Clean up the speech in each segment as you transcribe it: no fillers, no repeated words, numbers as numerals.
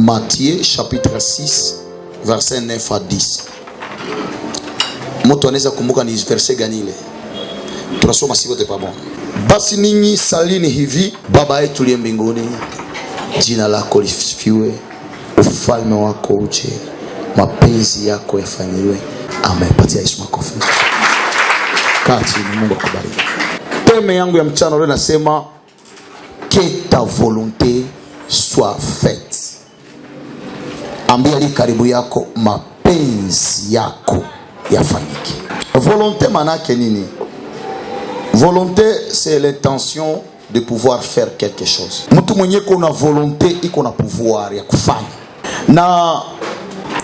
Matthieu chapitre 6 verset 9 à 10. Mtu anaweza kumbuka ni verset gani ile? Tunasoma sivyo pamoja. Basi ninyi salini hivi: Baba yetu uliye mbinguni, jina lako lisifiwe, ufalme wako uje, mapenzi yako yafanywe. Amen. Patia Yesu makofi. Kati ni Mungu akubariki. Teme yangu ya mchana leo nasema que ta volonté soit faite. Ambia li karibu yako, mapenzi yako yafanyike. Volonté manake nini? Volonté c'est l'intention de pouvoir faire quelque chose. Mtu mwenye kuna volonté iko na pouvoir ya kufanya. Na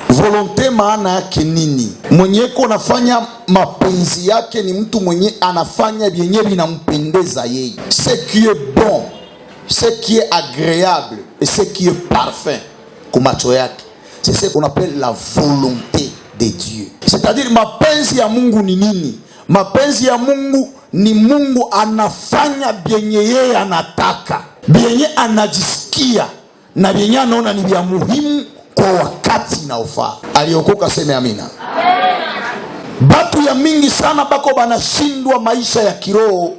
volonté maana yake nini? Mwenye kunafanya mapenzi yake ni mtu mwenye anafanya vyenye vinampendeza yeye. Ce qui est bon, ce qui est agréable et ce qui est parfait kwa macho yake. C'est ce qu'on appelle la volonté de Dieu. C'est-à-dire mapenzi ya Mungu ni nini? Mapenzi ya Mungu ni Mungu anafanya vyenye yeye anataka, vyenye anajisikia na vyenye anaona ni vya muhimu kwa wakati unaofaa. Aliokoka sema amina. Amen. Batu ya mingi sana bako banashindwa maisha ya kiroho.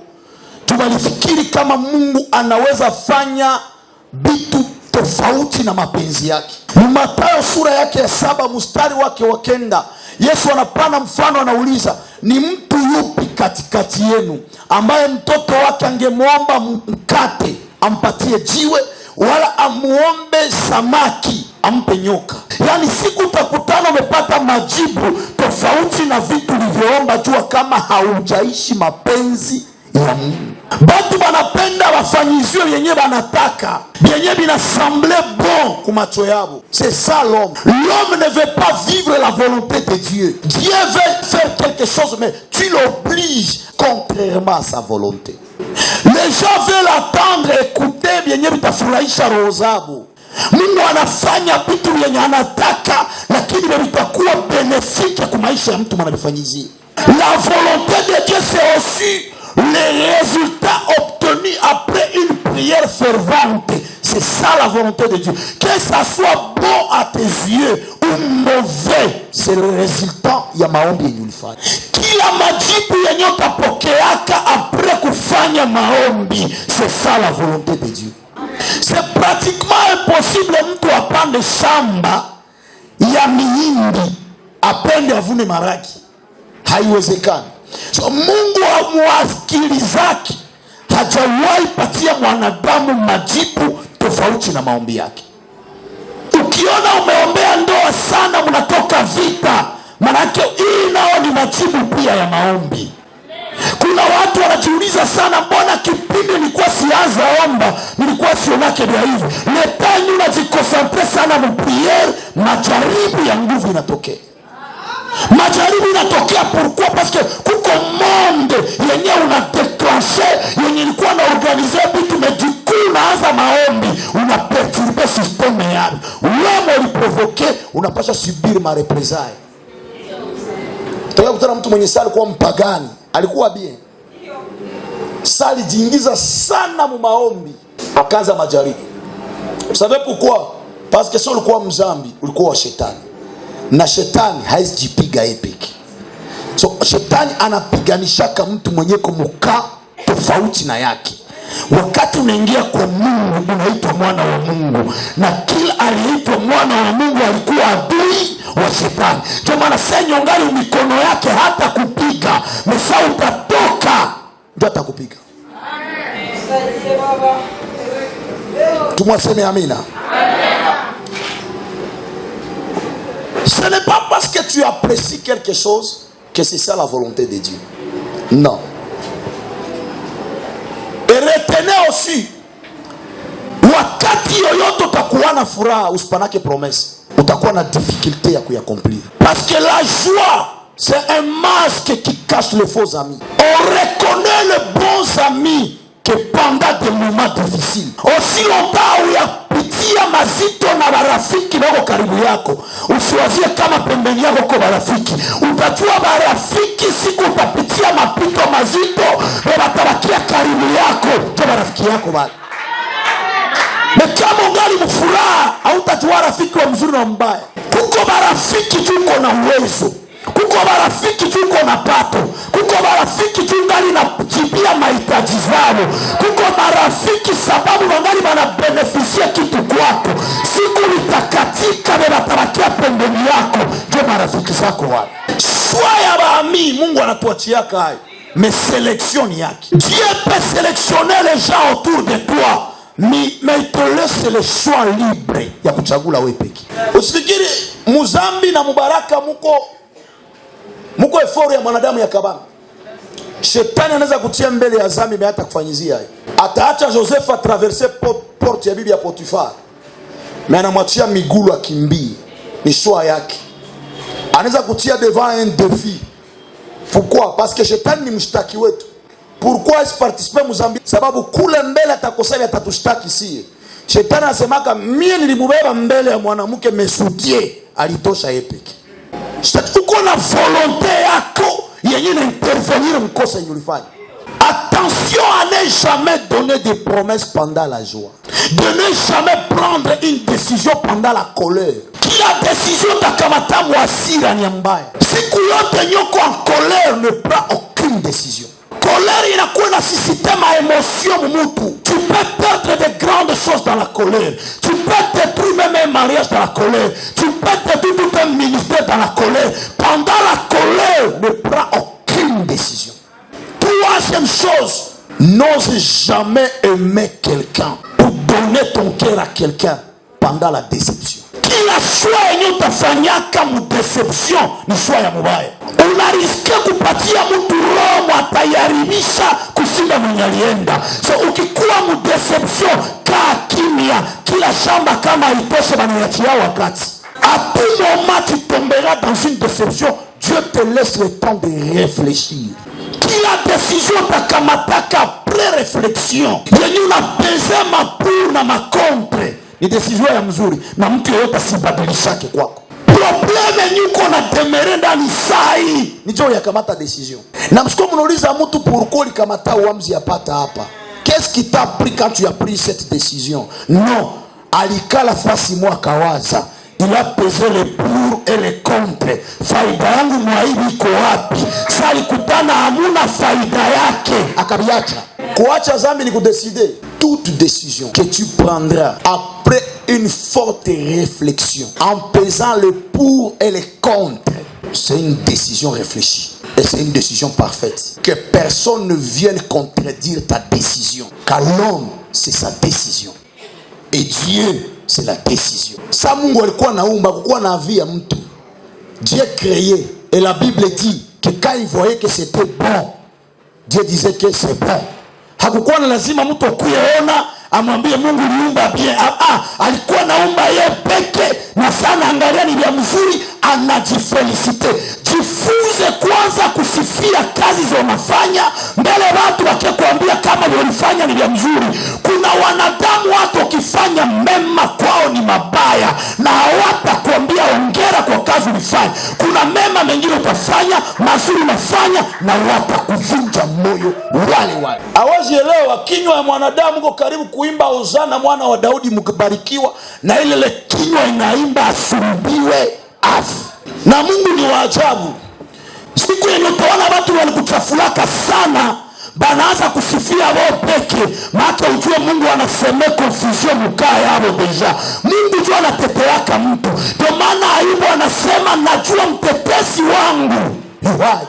Tunalifikiri kama Mungu anaweza fanya vitu tofauti na mapenzi yake. Mathayo sura yake ya 7 mstari wake wa 9, Yesu anapana mfano, anauliza, ni mtu yupi katikati yenu ambaye mtoto wake angemwomba mkate ampatie jiwe, wala amuombe samaki ampe nyoka? Yani siku utakutana umepata majibu tofauti na vitu ulivyoomba, jua kama haujaishi mapenzi ya Mungu. Batu banapenda wafanyiziwe yenye banataka, yenye binasemble bon kwa macho yao. C'est ça l'homme. L'homme ne veut pas vivre la volonté de Dieu. Dieu veut faire quelque chose, mais tu l'obliges contrairement à sa volonté. Les gens veulent attendre, écouter yenye bitafurahisha roho zao. Mungu anafanya vitu yenye anataka, lakini vitakuwa bénéfique kwa maisha ya mtu mwanabifanyizia. La volonté de Dieu c'est aussi les résultats obtenus après une prière fervente. C'est ça la volonté de Dieu. Que ça soit bon à tes yeux ou mauvais, c'est le résultat ya maombi yenye ulifanya. Kila majibu yenye utapokeaka après kufanya maombi, c'est ça la volonté de Dieu. C'est pratiquement impossible mtu apande shamba ya mihindi apende avune maragi. Haiwezekani. So Mungu hamuasikilizaki, hajawahi patia mwanadamu majibu tofauti na maombi yake. Ukiona umeombea ndoa sana mnatoka vita, manake hii nao ni majibu pia ya maombi. Kuna watu wanajiuliza sana, mbona kipindi nilikuwa sianza omba nilikuwa sionake vya hivyo. Letani unajikosantre sana mpriere, majaribu ya nguvu inatokea. Majaribu inatokea pourquoi? Parce que kuko monde yenye unadeclencher, yenye ilikuwa na organiser bitu, mais du coup unaanza maombi, unaperturber systeme yako. Wewe uliprovoke, unapasha subiri ma représailles. Toka kutana mtu mwenye sali kwa mpagani, alikuwa bien. Sali jiingiza sana mu maombi, akaanza majaribu. Vous savez pourquoi? Parce que sio ulikuwa mzambi, ulikuwa wa shetani. Na shetani haizijipiga epeki. So shetani anapiganishaka mtu mwenye kumuka tofauti na yake. Wakati unaingia kwa Mungu unaitwa mwana wa Mungu, na kila aliitwa mwana wa Mungu alikuwa adui wa shetani. Kwa maana senyo ngali mikono yake hata kupiga, mesa utatoka ndio atakupiga. Tumwaseme amina. Ce n'est pas parce que tu apprécies quelque chose que c'est ça la volonté de Dieu. Non. Et retenez aussi, wakati yoyote utakuwa na furaha usipanake promesse, utakuwa na difficulté ya kuyaaccomplir. Parce que la joie, c'est un masque qui cache les faux amis. On reconnaît les bons amis que pendant des moments difficiles. Aussi longtemps où il y a pitia mazito na barafiki wako karibu yako, usiwazie kama pembeni yako kwa barafiki. Utajua barafiki siku utapitia mapito mazito, watarakia karibu yako kwa barafiki yako bali. Na kama ungali mfuraha, hautatua rafiki wa mbaya. Kuko marafiki tuko na uwezo, kuko marafiki tuko na pato, kuko marafiki tungali na kujibia mahitaji zao, kuko marafiki sababu wangali wanabenefisia kitu kwako. Siku litakatika na watarakia pembeni yako, ndio marafiki zako wale. Swaya baami Mungu anatuachiaka hayo. Mais sélection yake. Dieu peut sélectionner les gens autour de toi, mais il te laisse le choix libre ya kuchagula wewe peke. Usifikiri Muzambi na Mubaraka muko effort ya mwanadamu ya kabana. Shetani anaweza kutia mbele ya Zambi na hata kufanyizia hayo. Ataacha Joseph atraverser porte ya bibi ya Potifar, mais anamwachia miguu akimbie. Ni choix yake. Anaweza kutia devant un défi. Pourquoi? Parce que shetani ni mshtaki wetu. Pourquoi est participer Muzambi? Sababu kule mbele atakosanya atatushtaki sie. Shetani anasemaka mimi nilimubeba mbele ya mwanamke mesutie, alitosha epeke. Shetani uko na volonté yako yenye na intervenir mkosa yulifanya. Attention à ne jamais donner des promesses pendant la joie. De ne jamais prendre une décision pendant la colère. Kila décision takamata mwasira ni mbaya. Siku yote nyoko en colère ne prend aucune décision. Colère inakuwa na système à émotion mutu. Tu peux perdre de grandes choses dans la colère. Tu peux détruire même un mariage dans la colère. Tu peux détruire tout un ministère dans la colère. Pendant la colère ne prend aucune décision. Troisième chose, n'ose jamais aimer quelqu'un ou donner ton cœur à quelqu'un pendant la déception. Kila choix yenye utafanyaka mu deception ni choix ya mubaya. Unariske kupatia mtu roho atayaribisha kushinda mwenye alienda. So ukikuwa mu deception, kaa kimya. Kila shamba kama itoshe banayachia wakati. À tout moment tu tomberas dans une déception. Dieu te laisse le temps de réfléchir. Kila décision takamataka après réflexion. Yenye unapeza mapur na makontre. Ni décision ya mzuri na mtu yote asibadilishake kwako. Probleme nyuko na temere ndani sai nicho ya kamata décision. Na msiko mnauliza mtu pourquoi likamata uamuzi yapata hapa. Qu'est-ce qui t'a pris quand tu as pris cette décision? Non, alikala fasi mwa kawaza. Il a pesé les pour et les contre. Faida yangu mwaibi iko wapi? Sali kutana hamuna faida yake akabiacha. Kuacha zambi ni kudécider. Toute décision que tu prendras après une forte réflexion, en pesant le pour et les contre, c'est une décision réfléchie. Et c'est une décision parfaite. Que personne ne vienne contredire ta décision. Car l'homme, c'est sa décision. Et Dieu, c'est la décision. Sa Mungu alikuwa naumba kukuwa na vie ya mtu. Dieu créé. Et la Bible dit que quand il voyait que c'était bon, Dieu disait que c'est bon. Hakukuwa na lazima mtu kuyeona amwambie Mungu niumba bien. Alikuwa naumba yeye peke na sana angalia ni vya mzuri, anajifelicite. Jifunze kwanza kusifia kazi zonafanya mbele watu wakikwambia kama ulifanya ni vya mzuri. Kuna wanadamu watu wakifanya mema kwao ni mabaya na hawatakwambia hongera kwa kazi ulifanya. Kuna mema mengine utafanya, mazuri unafanya na watakuvunja moyo wale. Hawezi elewa kinywa ya mwanadamu uko karibu kuimba Hosana mwana wa Daudi mkibarikiwa na ile kinywa inaimba asulubiwe afu. Na Mungu ni wa ajabu. Siku yenye utaona watu walikuchafulaka sana, banaanza kusifia wao peke. Maka ujue Mungu anaseme confusion mukaa yao deja. Mungu jua anateteaka mtu. Ndio maana Ayubu anasema najua mtetezi wangu yuhai.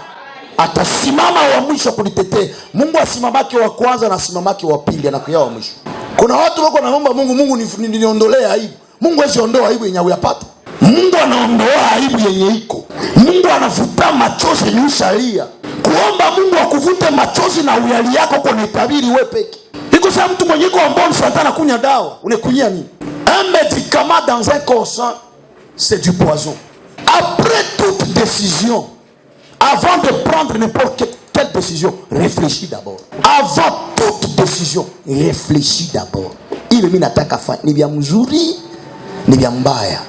Atasimama wa mwisho kunitetea. Mungu asimamake wa kwanza na asimamake wa pili anakuya wa mwisho. Kuna watu wako naomba Mungu niondolee aibu. Mungu hawezi ondoa aibu yenye uyapata. Mungu anaondoa aibu yenye iko. Mungu anafuta machozi nyushalia. Kuomba Mungu akuvute machozi na uyali yako kwa nitabiri wewe peke. Iko sawa mtu mwenye kwa mbona satana kunya dawa, unekunyia nini? Un médicament dans un corps sain, c'est du poison. Après toute décision, avant de prendre n'importe quelle décision, réfléchis d'abord. Avant toute décision, réfléchis d'abord. Ile mimi nataka fanya ni vya mzuri, ni vya mbaya.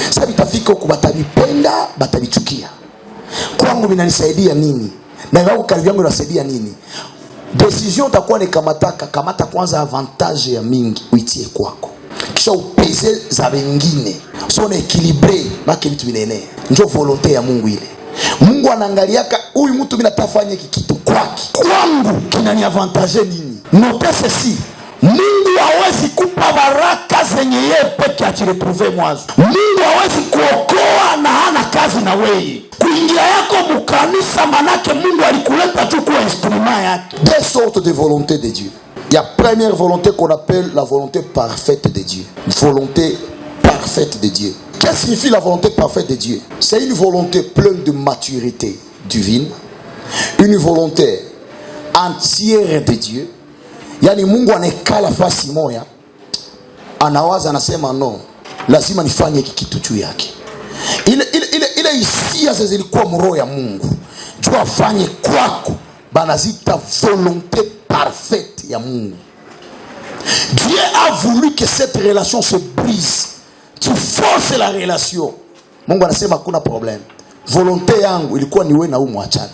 Sasa bitafika huko batanipenda, batanichukia. Kwangu vinanisaidia nini? Na wao kazi yangu inasaidia nini? Decision utakuwa ni kamata kwanza avantage ya mingi uitie kwako. kisha upeze za wengine, so na equilibre make vitu vinene. Ndio volonté ya Mungu ile. Mungu anaangaliaka huyu mtu mimi natafanya kitu kwake, kwangu kinani avantage nini? Note ceci, Mungu hawezi kupa baraka zenye yeye peke ajiretrouver mwanzo. Mungu hawezi kuokoa na hana kazi na wewe. Kuingia yako mkanisa manake Mungu alikuleta tu kwa instrument yake. Deux sortes de volonté de Dieu. Il y a première volonté qu'on appelle la volonté parfaite de Dieu. Volonté parfaite de Dieu. Qu'est-ce que signifie la volonté parfaite de Dieu? C'est une volonté pleine de maturité divine, une volonté entière de Dieu. Yani Mungu anekala fasi moya, anawaza anasema no, lazima nifanye kitu juu yake. Ile hisia zilikuwa mroho ya Mungu, juu afanye kwako, banazita volonté parfaite ya Mungu. Dieu a voulu que cette relation se brise. Tu forces la relation. Mungu anasema kuna problème. Volonté yangu ilikuwa ni wewe na huyu mwachane.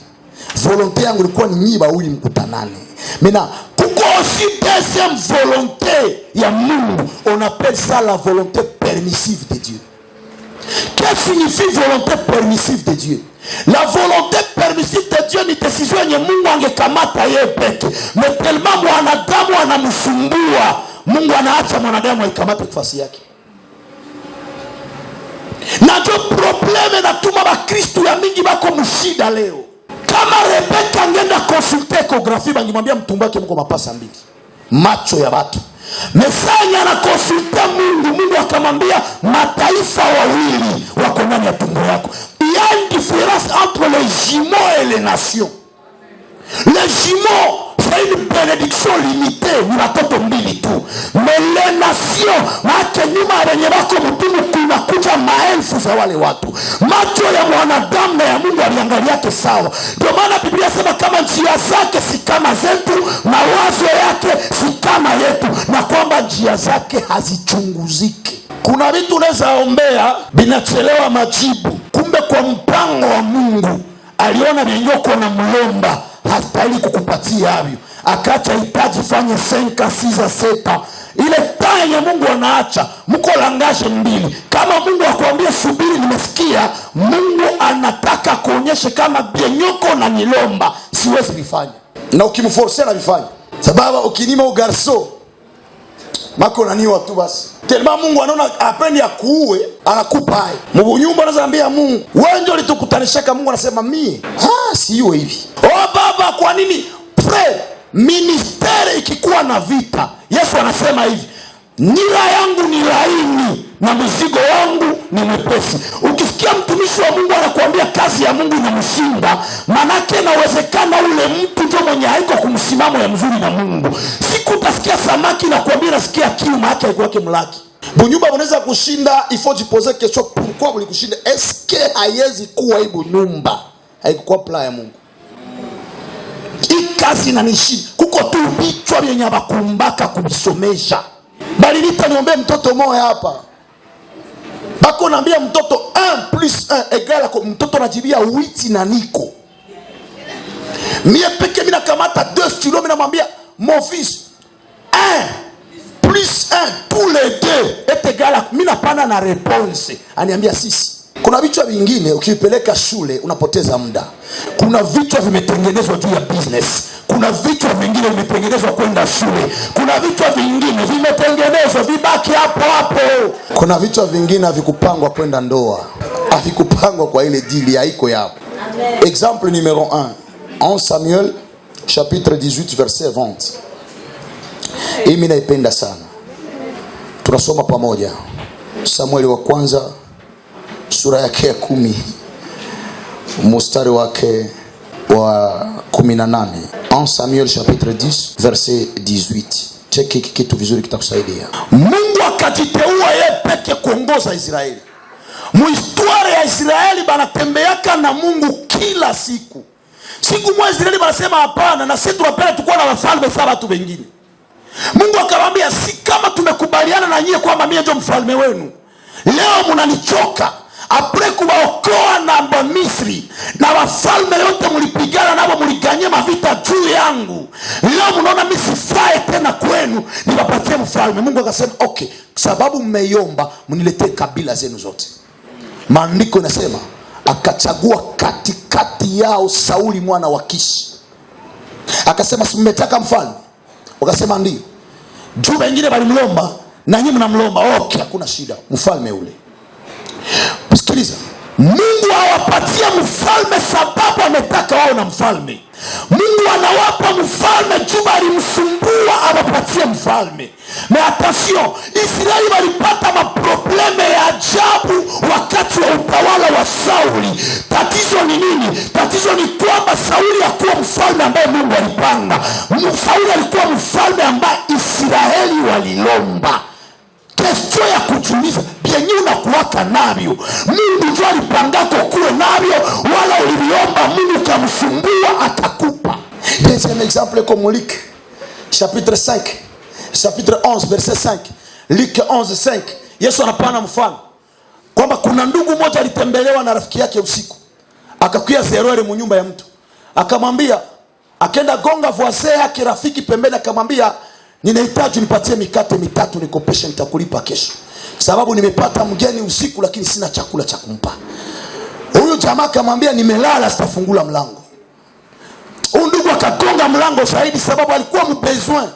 Volonté yangu ilikuwa ni nyiba huyu mkutanane. Maintenant, kuko aussi deuxième volonté ya Mungu, on appelle ça la volonté permissive de Dieu. Qu'est-ce que signifie volonté permissive de Dieu? La volonté permissive de Dieu ni décision yenye Mungu angekamata yeye peke. Mais tellement mwanadamu anamsumbua, Mungu anaacha mwanadamu aikamate nafasi yake. Na ndio probleme na tuma ba Kristo ya mingi bako mshida leo. Kama Rebeka ngenda consulter ecography bangimwambia mtumbo wake mko mapasa mbili. Macho ya watu. Mesanya na consulter Mungu, Mungu akamwambia mataifa wawili wako ndani ya tumbo yako. Il y a une différence entre les jumeaux et les nations. Les jumeaux, c'est une bénédiction limitée, ni watoto mbili tu. Mais les nations, macho nyuma yenye wako mtumu kuna kuja maelfu za wale watu. Macho ya mwanadamu na ya Mungu aliangaliake sawa. Ndio maana Biblia sema kama njia zake si kama zetu, mawazo yake si kama yetu, na kwamba njia zake hazichunguziki. Kuna vitu unaweza ombea binachelewa majibu, kumbe kwa mpango wa Mungu aliona vyenyoko na mlomba hastahili kukupatia havyo, akacha hitaji fanye 5, 6, 7. Ile tanya Mungu anaacha, mko langashe mbili. Kama Mungu akwambia subiri nimesikia, Mungu anataka kuonyesha kama vyenyoko na nilomba siwezi bifanya. Na ukimforcer na bifanya. Sababu ukinima ugarso mako nani watu basi. Tellement Mungu anaona apendi akuue, anakupa hai. Mungu nyumba anazaambia Mungu, wewe ndio ulitukutanisha. Mungu anasema mimi, si iwe hivi. Oh baba, kwa nini pray ministeri ikikuwa na vita? Yesu anasema hivi, nira yangu ni laini na mzigo wangu ni mwepesi. Ukisikia mtumishi wa Mungu anakuambia kazi ya Mungu inamshinda, manake inawezekana ule mtu ndio mwenye haiko kumsimamo ya mzuri na Mungu. Siku utasikia samaki na kuambia nasikia kiu, maana haiko yake mlaki. Bunyumba unaweza kushinda, il faut se poser question, pourquoi vous kushinda? Est-ce que haiwezi kuwa hii bunyumba haikuwa plan ya Mungu? Hii kazi inanishinda. Kuko tu vichwa vyenye bakumbaka kubisomesha. Bali nitaniombea mtoto moja hapa. Bako naambia mtoto 1 + 1 = kwa mtoto anajibia 8 na niko. Mie peke mimi nakamata 2 stylos, mimi namwambia mon fils 1 + 1 tous les deux est égal à, mimi napana na réponse. Aniambia 6. Kuna vichwa vingine ukipeleka shule unapoteza muda. Kuna vichwa vimetengenezwa juu ya business. Kuna vichwa vingine vimetengenezwa kwenda shule. Kuna vichwa vingine vimetengenezwa vibaki hapo hapo. Kuna vichwa vingine havikupangwa kwenda ndoa. Havikupangwa kwa ile dili haiko yapo. Amen. Exemple numéro 1. 1 Samuel chapitre 18 verset 20. Mimi naipenda sana. Tunasoma pamoja. Samueli wa kwanza sura yake ya 10 mstari wake wa 18. 1 Samuel chapitre 10 verset 18. Cheki kitu vizuri kitakusaidia. Mungu akajiteua yeye peke kuongoza Israeli. Muhistoria ya Israeli banatembeaka na Mungu kila siku. Siku moja Israeli banasema hapana, na sisi tunapenda tukua na wafalme sawa watu wengine. Mungu akamwambia si kama tumekubaliana na nyie kwamba mimi ndio mfalme wenu. Leo mnanichoka. apre kuwaokoa na Misri na wafalme yote mlipigana nao, mliganyia mavita juu yangu, leo mnaona mimi sifae tena kwenu, niwapatie mfalme. Mungu akasema okay, sababu mmeiomba, mniletee kabila zenu zote. Maandiko inasema akachagua katikati yao Sauli mwana wa Kishi, akasema si mmetaka mfalme? Wakasema ndio. Juu wengine walimlomba na nyinyi mnamlomba, okay, hakuna shida, mfalme ule. Sikiliza, Mungu hawapatia mfalme sababu ametaka wao na mfalme. Mungu anawapa mfalme juu alimsumbua awapatie mfalme. Na attention, Israeli walipata maprobleme ya ajabu wakati wa utawala wa Sauli. Tatizo ni nini? Tatizo ni kwamba Sauli hakuwa mfalme ambaye Mungu alipanga. Sauli alikuwa mfalme ambaye Israeli walilomba. Kesho ya kujuliza bienye unakuwaka navyo, Mungu ndio alipangako kuwe navyo, wala uliviomba Mungu kamsumbua atakupa. Deuxième exemple comme Luc chapitre 5 chapitre 11 verset 5. Luc 11:5. Yesu anapana mfano kwamba kuna ndugu mmoja alitembelewa na rafiki yake usiku, akakuya zerore mu nyumba ya mtu, akamwambia, akaenda gonga voisin yake rafiki pembeni, akamwambia, ninahitaji nipatie mikate 3 nikopesha, nitakulipa kesho, sababu nimepata mgeni usiku lakini sina chakula cha kumpa. Huyu jamaa akamwambia, nimelala sitafungula mlango. Huyu ndugu akagonga mlango zaidi sababu alikuwa mbesoin.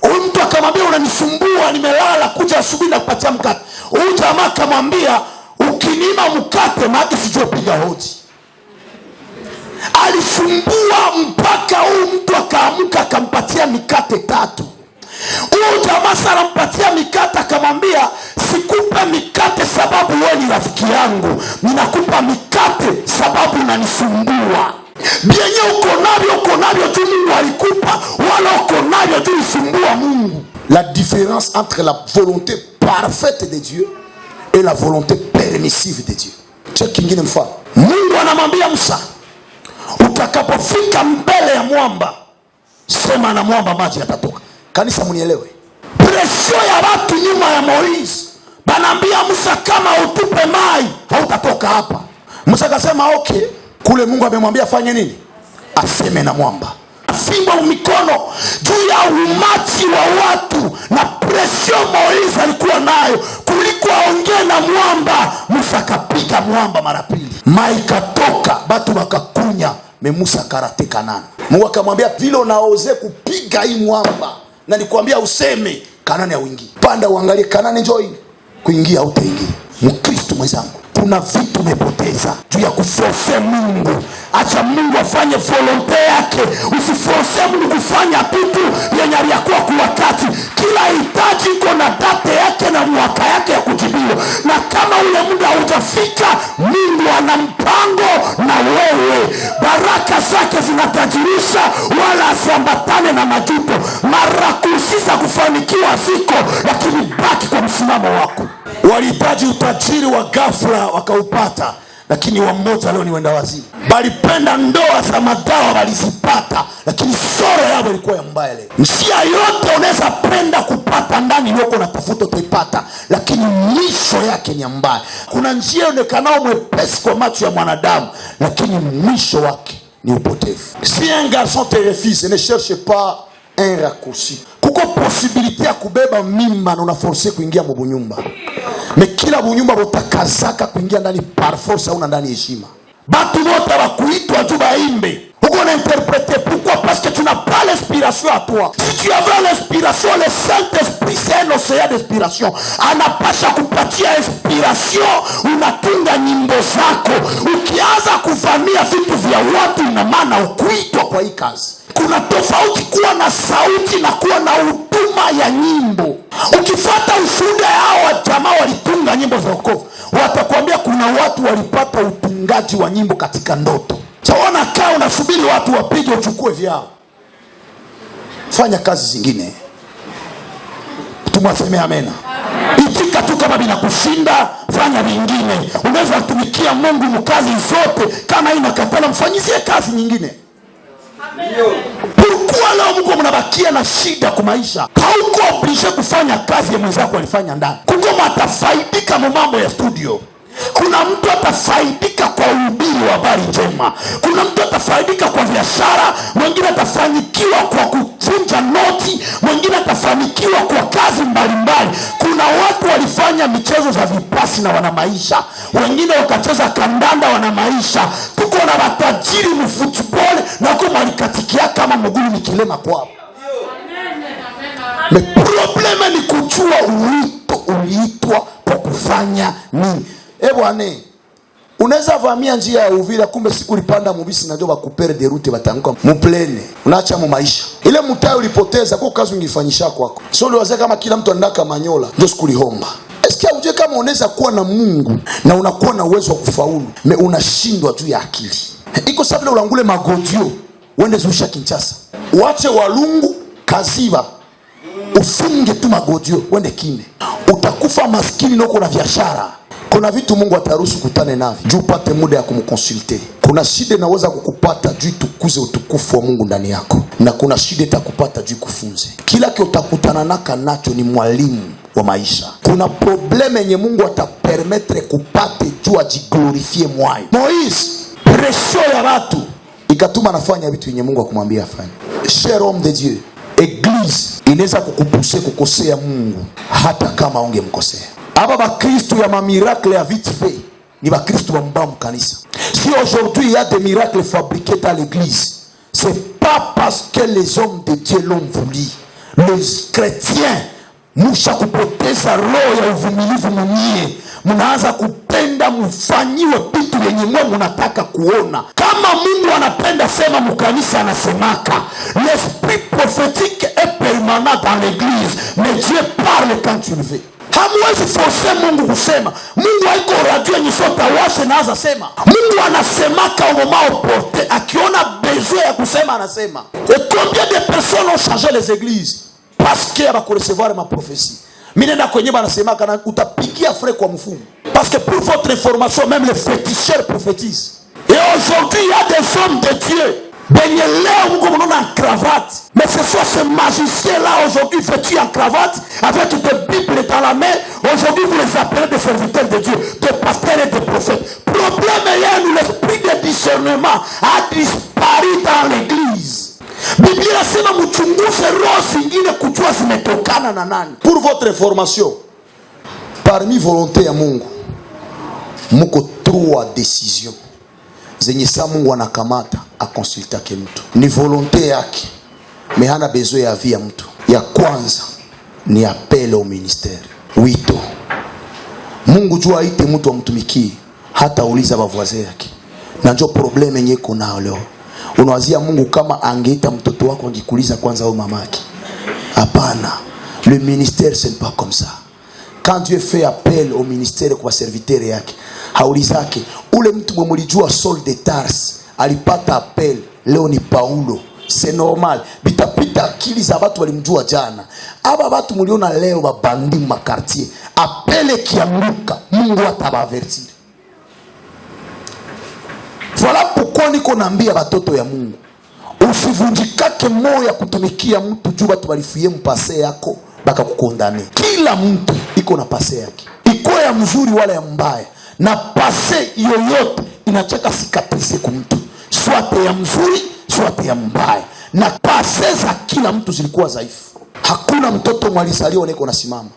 Huyu mtu akamwambia, unanisumbua, nimelala, kuja asubuhi na kupatia mkate. Huyu jamaa akamwambia, ukinima mkate maana sijui piga hodi. Alisumbua mpaka huyu mtu akaamka akampatia mikate 3. Huyu jamaa sana mpatia mikate, akamwambia, sikupe mikate sababu wewe ni rafiki yangu, ninakupa mikate sababu unanisumbua. Bienye uko navyo tu Mungu alikupa, wala uko navyo tu usumbua Mungu. La différence entre la volonté parfaite de Dieu et la volonté permissive de Dieu. Check kingine mfano. Mungu anamwambia Musa, utakapofika mbele ya mwamba, sema na mwamba maji yatatoka. Kanisa mnielewe. Presio ya watu nyuma ya Moizi, banaambia Musa, kama utupe mai hautatoka hapa. Musa akasema okay. Kule Mungu amemwambia fanye nini? Aseme na mwamba. Fimbo mikono juu ya umati wa watu, na presio Moizi alikuwa nayo kuliko aongee na mwamba. Musa akapiga mwamba mara 2, mai katoka, batu wakakunya, Musa karate Kanani. Mungu akamwambia, vile unaoze kupiga hii mwamba na nikwambia useme, Kanani hauingii. Panda uangalie Kanani njoo hii. Kuingia utaingia. Mkristo mwenzangu, kuna vitu umepoteza juu ya kuforce Mungu. Acha Mungu afanye volonte yake. Usiforce Mungu kufanya kitu yenye aliyakuwa kwa wakati. Kila hitaji iko na date yake na mwaka yake ya kujibiwa. Na kama ule muda hujafika, Mungu ana mpango na wewe. Baraka zake zinatajirisha wala asiambatane na majuto. Marakusi za kufanikiwa ziko, lakini baki kwa msimamo wako. Walihitaji utajiri wa ghafla wakaupata, lakini wa mmoja leo ni wenda wazimu. Balipenda ndoa za madawa walizipata, lakini soro yao ilikuwa ya mbaya leo. Njia yote unaweza penda kupata ndani yako na tafuta utaipata, lakini mwisho yake ni mbaya. Kuna njia inayoonekana mwepesi kwa macho ya mwanadamu, lakini mwisho wake ni upotevu. Si un garçon te refuse, ne cherche pas un raccourci. Kuko possibilité ya kubeba mimba na unaforce kuingia mu nyumba. Me kila bunyumba botakazaka kuingia ndani par force au ndani heshima. Batu wote wakuitwa tu baimbe. Uko na interpréter pourquoi? Parce que tu n'as pas l'inspiration à toi. Si tu avais l'inspiration, le Saint-Esprit c'est un océan d'inspiration. Anapasha kupatia inspiration, unatunga nyimbo zako. Ukianza kuvamia vitu vya watu, ina maana ukuitwa kwa hii kazi. Kuna tofauti kuwa na sauti na kuwa na huduma ya nyimbo. Ukifuata ushuhuda hao jamaa walitunga nyimbo za wokovu, watakwambia kuna watu walipata utungaji wa nyimbo katika ndoto. Sawana kaa unasubiri watu wapige uchukue vyao. Fanya kazi zingine. Tumwaseme amena. Itika tu kama bila kushinda, fanya vingine. Unaweza kutumikia Mungu mkazi zote, kama inakatala mfanyizie kazi nyingine. Pourquoi leo Mungu mnabakia na shida kwa maisha? Hauko obligé kufanya kazi ya mwenzako alifanya ndani. Kuko matafaidika mambo ya studio. Kuna mtu atafaidika kwa uhubiri wa habari njema. Kuna mtu atafaidika kwa biashara, mwingine atafanikiwa kwa kuvunja noti, mwingine atafanikiwa kwa kazi mbalimbali. Kuna watu walifanya michezo za vipasi na wana maisha, wengine wakacheza kandanda wana maisha. Tuko na watajiri mfootball na kwa malikatikia kama mguu ni kilema kwao. Me problema ni kujua uliitwa kwa kufanya nini. Bwana, unaweza vamia njia ya Uvira, kumbe siku ulipanda mubisi na ndio bakupere de route batanguka muplene, unaacha mu maisha. Ile mtayo ulipoteza kwa kazi ungefanyisha kwako. Sio ndio wazee kama kila mtu anataka manyola ndio siku lihomba. Esikia uje kama unaweza kuwa na Mungu na unakuwa na uwezo wa kufaulu, me unashindwa juu ya akili. Iko sawa vile ulangule magodio, uende zusha Kinshasa. Uache Walungu, Kaziba. Ufunge tu magodio, uende Kine. Utakufa maskini na uko na biashara. Kuna vitu Mungu ataruhusu kutane navyo juu upate muda ya kumkonsulte. Kuna shida inaweza kukupata juu tukuze utukufu wa Mungu ndani yako, na kuna shida itakupata juu kufunze. Kila kitu utakutana nacho ni mwalimu wa maisha. Kuna probleme yenye Mungu atapermettre kupate juu ajiglorifie mwai. Moise, pression ya watu ikatuma nafanya vitu yenye Mungu akumwambia afanye. Cher homme de Dieu, Eglise inaweza kukupushe kukosea Mungu hata kama ungemkosea. Aba ba Kristo ya miracle ya vite fait ni ba Kristo wa mbam kanisa. Si aujourd'hui il y a des miracles fabriqués dans l'église, c'est pas parce que les hommes de Dieu l'ont voulu. Les chrétiens musha kupoteza roho ya uvumilivu mwenyewe, mnaanza kupenda mfanyiwe vitu yenye mwe mnataka kuona. Kama Mungu anapenda sema mkanisa anasemaka. L'esprit prophétique est permanent dans l'église, mais Dieu parle quand tu le veux. Hamwezi forcer Mungu kusema. Mungu haiko radio yenye sota washe na aza sema. Mungu anasemaka au moment opportun, akiona besoin ya kusema anasema. Et combien de personnes ont changé les églises parce que va recevoir ma prophétie. Minenda kwenye banasema kana utapigia frais kwa mfumo. Parce que pour votre information, même les féticheurs prophétisent. Et aujourd'hui il y a des hommes de Dieu benye leo Mungu mnaona en cravate, mais ce soit ce magicien là aujourd'hui vêtu en cravate avec des bibles dans la main. Aujourd'hui vous les appelez des serviteurs de Dieu, des pasteurs et des prophètes. Problème est où l'esprit de discernement a disparu dans l'église. Biblia inasema mchunguze roho zingine kujua zimetokana na nani. Pour votre information, parmi volonté ya Mungu muko 3 décisions zenye sa Mungu anakamata akonsulta ke mtu. Ni volonté yake, mais hana besoin ya vie ya mtu. Ya kwanza ni appel au ministère. Wito. Mungu jua aite mtu amtumikie, hata uliza bavoise yake. Na ndio probleme yenye kuna leo. Unawazia Mungu kama angeita mtoto wako angekuuliza kwanza au mamake. Hapana. Le ministère c'est pas comme ça. Quand Dieu fait appel au ministère kwa serviteur yake, haulizake ule mtu mmolijua Saul de Tarse alipata appel, leo ni Paulo. C'est normal. Bitapita akili za watu walimjua jana. Aba watu mliona leo babandi ma quartier. Appel kianguka, Mungu atabavertir. Voilà pourquoi niko naambia watoto ya Mungu, usivunjikake moyo ya kutumikia mtu juu watu walifie mpase yako baka kukondane. Kila mtu iko na pase yake, iko ya mzuri wala ya mbaya, na pase yoyote inacheka cicatrice kwa mtu, swate ya mzuri swate ya mbaya. Na pase za kila mtu zilikuwa dhaifu. Hakuna mtoto mwalizaliwa niko nasimama,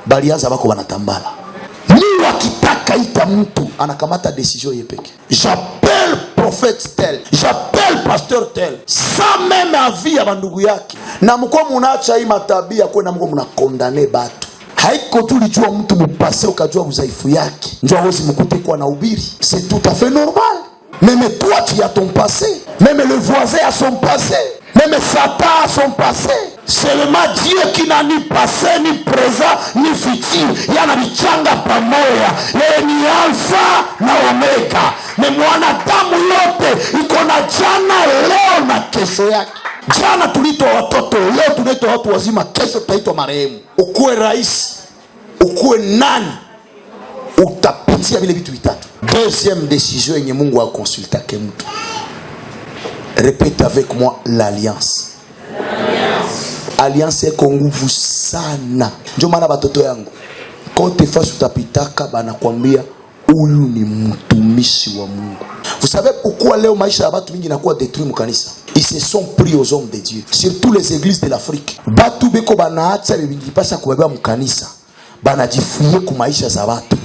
bali anza bako wanatambala. Mungu akitaka ita mtu anakamata decision yepeke. J'appelle prophète tel, j'appelle pasteur tel, sans même avis ya bandugu yake. Na mko mnaacha hii matabia kwenda mko mnakondane batu. Haiko tu lijua mtu mpase ukajua udhaifu yake, njoo wosi mkute kwa na ubiri. C'est tout à fait normal. Même toi tu as ton passé, même le voisin a son passé, même Satan a son passé. Seulement Dieu qui n'a ni passé, ni présent, ni futur. Yana michanga pamoja. Yeye ni Alpha na Omega. Ni mwanadamu yote iko na jana, leo na kesho yake. Jana tulitwa watoto, leo tunaitwa watu wazima, kesho tutaitwa marehemu. Ukuwe rais, ukuwe nani, utapitia vile vitu vitatu. Deuxième décision yenye Mungu a consulta ke mtu. Répète avec moi l'alliance. Alliance eko nguvu sana. Ndio maana batoto yangu kote fasi utapitaka banakwambia huyu ni mtumishi wa Mungu. Vous savez pourquoi leo maisha ya watu mingi inakuwa détruit mukanisa? Ils se sont pris aux hommes de Dieu, surtout les églises de l'Afrique. Batu beko banaacha bingi pasa kubeba mukanisa, banajifuye ku maisha za watu.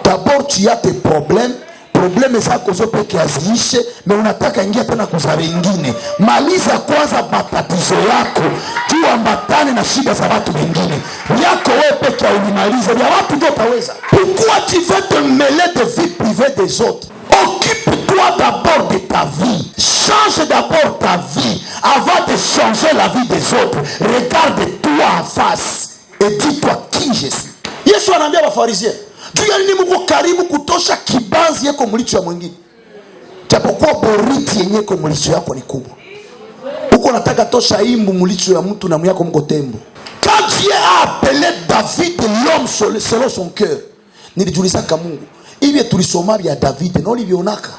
D'abord tu as tes problèmes zako zote kiaziishe, na unataka ingia tena kuza wengine. Maliza kwanza matatizo yako, tuambatane na shida za watu wengine. Yako wewe peke yako ulimaliza, ya watu ndio utaweza. Pourquoi tu veux te mêler de vie privée des autres? Occupe-toi d'abord de ta vie. Change d'abord ta vie avant de changer la vie des autres. Regarde-toi en face et dis-toi qui je suis. Yesu anaambia wafarisayo, juu ya nini mko karibu kutosha kibanzi yako mlicho ya mwingine? Japokuwa boriti yenyewe kwa mlicho yako ni kubwa. Uko nataka tosha imbu mlicho ya mtu na myako mko tembo. Quand Dieu a appelé David l'homme selon son cœur, nilijuliza kama Mungu hivi tulisoma vya David na ulivionaka.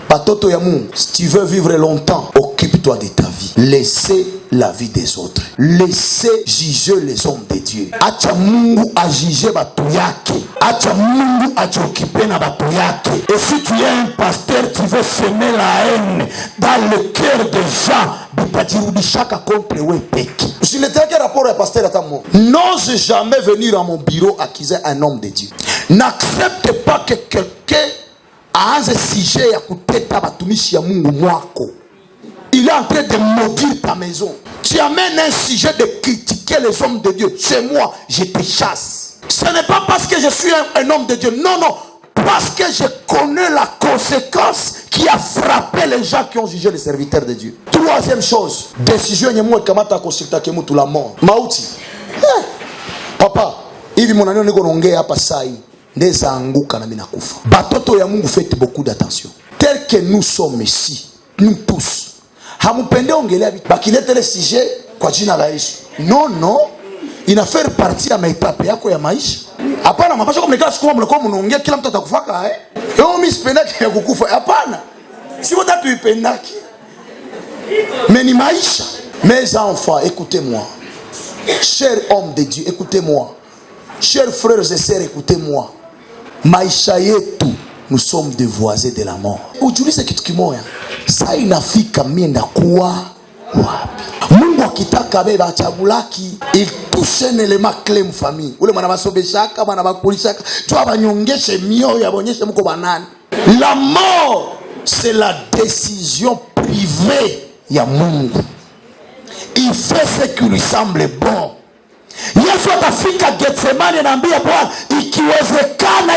Batoto ya Mungu, si tu veux vivre longtemps, occupe-toi de ta vie. Laissez la vie des autres. Laissez juger les hommes de Dieu. Acha Mungu a juger batu yake. Acha Mungu a t'occuper na batu yake. Et si tu es un pasteur, tu veux semer la haine dans le cœur des gens, bitajirudishaka contre wewe peke. Je le dis rapport à pasteur atamo. N'ose jamais venir à mon bureau accuser un homme de Dieu. N'accepte pas que quelqu'un aanze sujet ya kuteta batumishi ya Mungu mwako. Il est en train de maudire ta maison. Tu amènes un sujet de critiquer les hommes de Dieu. C'est moi, je te chasse. Ce n'est pas parce que je suis un homme de Dieu. Non, non. Parce que je connais la conséquence qui a frappé les gens qui ont jugé les serviteurs de Dieu. Troisième chose. Décision yenye mwe kamata konsulta ke mutu la mort. Mauti. Papa, hivi mwananyo niko naongea hapa sai. Ndeza anguka na mimi nakufa. Batoto ya Mungu, faites beaucoup d'attention. Tel que nous sommes ici, nous tous. Hamupende ongelea bakilete le sujet kwa jina la Yesu. Non, non. Ina faire partie ya maetape yako ya maisha. Hapana, mapasha kama nikala siku mlikuwa mnaongea kila mtu atakufaka Yo mimi sipendaki ya kukufa. Hapana. Si wote tuipendaki. Mais ni maisha. Mes enfants, écoutez-moi. Chers hommes de Dieu, écoutez-moi. Chers frères et sœurs, écoutez-moi. Maisha yetu, nous sommes des voisins de la mort. Ujulize kitu kimoya. Saa inafika mienda kuwa wapi? Mungu akitaka beba achagulaki. Il touche l'élément clé en famille. Ule mwana basobeshaka, mwana bakulishaka. Tu abanyongeshe mioyo abonyeshe mko banani. La mort, c'est la décision privée ya Mungu. Il fait ce qui lui semble bon. Yesu atafika Getsemane na ambia Bwana, ikiwezekana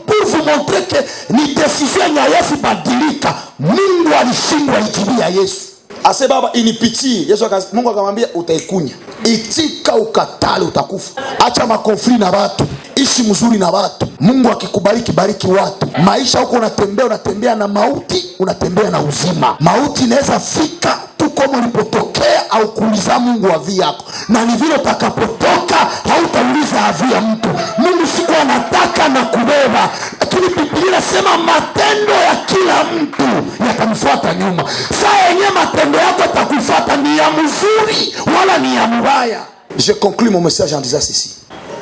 pour vous montrer que ni decision ya Yesu badilika. Mungu alishindwa ikilia Yesu. Ase baba inipitie. Mungu akamwambia utaikunya. Itika ukatale utakufa. Acha makonfli na watu. Ishi mzuri na watu. Mungu akikubariki bariki watu. Maisha huko unatembea na mauti, unatembea na uzima. Mauti inaweza fika tu kama ulipotokea au kuuliza Mungu avi yako. Na ni vile utakapotoka hautauliza avi ya mtu. Mungu siku anataka na kubeba. Lakini Biblia inasema matendo ya kila mtu yatamfuata nyuma. Saa yenyewe matendo yako yatakufuata, ni ya mzuri wala ni ya mbaya. Je conclue mon message en disant ceci.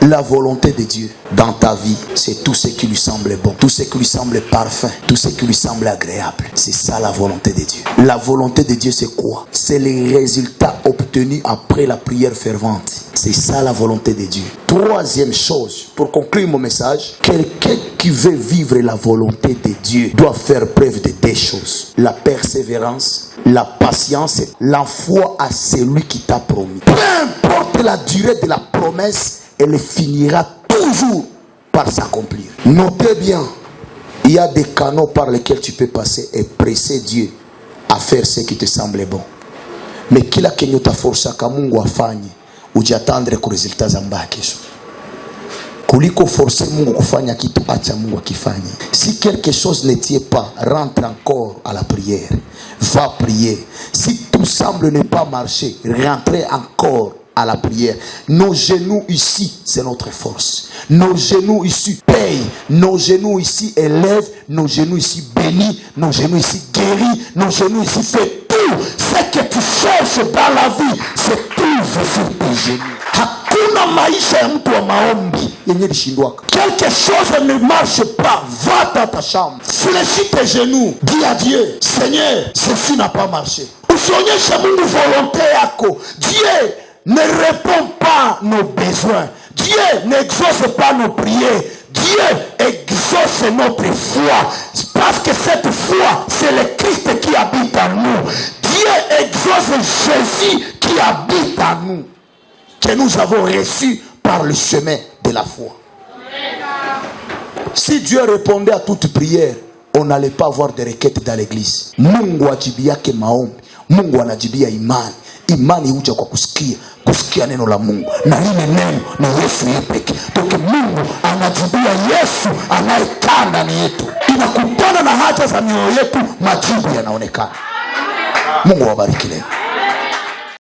La volonté de Dieu dans ta vie, c'est tout ce qui lui semble bon, tout ce qui lui semble parfait, tout ce qui lui semble agréable. C'est ça la volonté de Dieu. La volonté de Dieu, c'est quoi? C'est les résultats obtenus après la prière fervente. C'est ça la volonté de Dieu. Troisième chose, pour conclure mon message, quelqu'un qui veut vivre la volonté de Dieu doit faire preuve de deux choses. La persévérance, la patience, la foi à celui qui t'a promis. Peu importe la durée de la promesse, elle finira toujours par s'accomplir. Notez bien, il y a des canaux par lesquels tu peux passer et presser Dieu à faire ce qui te semble bon. Mais kila kenye utaforsa Mungu afanye, ujiatandre kwa resulta za mbaya kesho. Kuliko forcer Mungu kufanya kitu, acha Mungu akifanye. Si quelque chose ne tient pas, rentre encore à la prière. Va prier. Si tout semble ne pas marcher, rentrez encore à la prière. Nos genoux ici, c'est notre force. Nos genoux ici payent. Nos genoux ici élèvent. Nos genoux ici bénissent. Nos genoux ici guérissent. Nos genoux ici fait tout. Ce que tu cherches dans la vie, c'est tout sur tes genoux. Hakuna kuna maisha ya mtu wa maombi yenye lishindwaka. Quelque chose ne marche pas, va dans ta chambre, fléchis tes genoux, dis à Dieu, Seigneur, ceci n'a pas marché. Usionyeshe Mungu volonté yako. Dieu ne répond pas nos besoins. Dieu n'exauce pas nos prières. Dieu exauce notre foi. Parce que cette foi, c'est le Christ qui habite en nous. Dieu exauce Jésus qui habite en nous, que nous avons reçu par le chemin de la foi. Si Dieu répondait à toute prière, on n'allait pas avoir de requêtes dans l'église. Mungu ajibia ke maombi. Mungu anajibia imani. Imani huja kwa kusikia neno la Mungu, na lile neno na Yesu yepeke. Toke Mungu anajibia Yesu anayekaa ndani yetu. Inakutana na haja za mioyo yetu, majibu yanaonekana. Mungu awabariki leo.